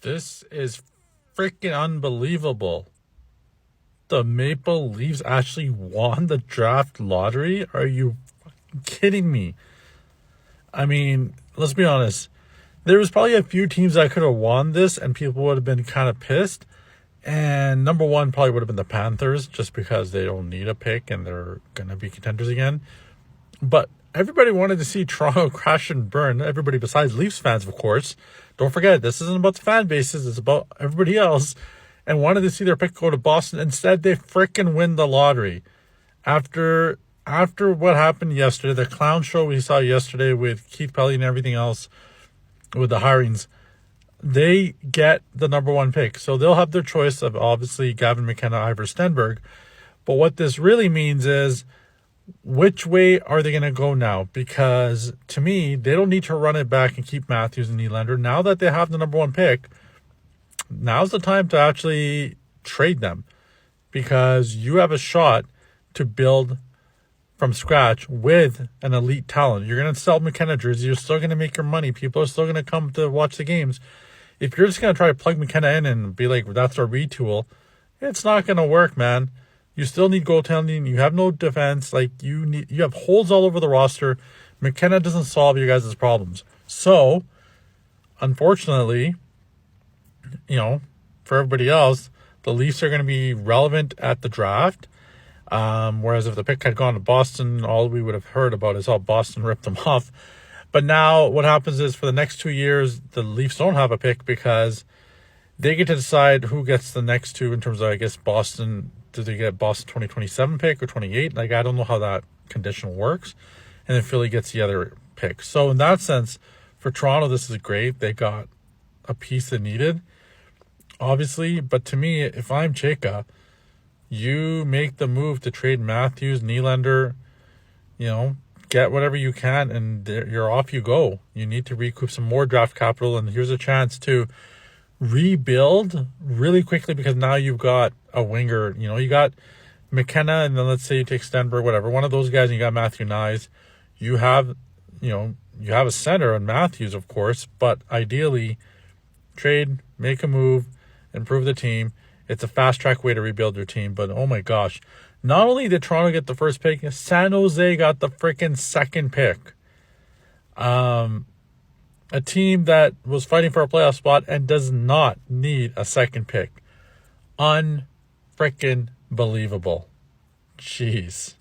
This is freaking unbelievable. The Maple Leafs actually won the draft lottery? Are you kidding me? I mean, let's be honest. There was probably a few teams that could have won this and people would have been kind of pissed. And number one probably would have been the Panthers just because they don't need a pick and they're going to be contenders again. But everybody wanted to see Toronto crash and burn. Everybody besides Leafs fans, of course. Don't forget, this isn't about the fan bases. It's about everybody else. And wanted to see their pick go to Boston. Instead, they frickin' win the lottery. After what happened yesterday, the clown show we saw yesterday with Keith Pelly and everything else, with the hirings, they get the number one pick. So they'll have their choice of obviously Gavin McKenna, Ivor Stenberg. But what this really means is, which way are they going to go now? Because to me, they don't need to run it back and keep Matthews and Nylander. Now that they have the number one pick, now's the time to actually trade them, because you have a shot to build from scratch with an elite talent. You're going to sell McKenna jerseys. You're still going to make your money. People are still going to come to watch the games. If you're just going to try to plug McKenna in and be like, that's our retool, it's not going to work, man. You still need goaltending. You have no defense. You have holes all over the roster. McKenna doesn't solve you guys' problems. So, unfortunately, for everybody else, the Leafs are going to be relevant at the draft. Whereas if the pick had gone to Boston, all we would have heard about is how Boston ripped them off. But now what happens is for the next 2 years, the Leafs don't have a pick because they get to decide who gets the next two in terms of, I guess, Boston. Do they get Boston 2027 pick or 28? I don't know how that condition works. And then Philly gets the other pick. So in that sense, for Toronto, this is great. They got a piece they needed, obviously. But to me, if I'm Chayka, you make the move to trade Matthews, Nylander, get whatever you can, and you're off you go. You need to recoup some more draft capital, and here's a chance to rebuild really quickly because now you've got a winger. You got McKenna, and then let's say you take Stenberg, whatever, one of those guys, and you got Matthew Nyes. You have, you have a center in Matthews, of course, but ideally trade, make a move, improve the team. It's a fast-track way to rebuild your team, but oh my gosh. Not only did Toronto get the first pick, San Jose got the freaking second pick. A team that was fighting for a playoff spot and does not need a second pick. Unfreaking believable. Jeez.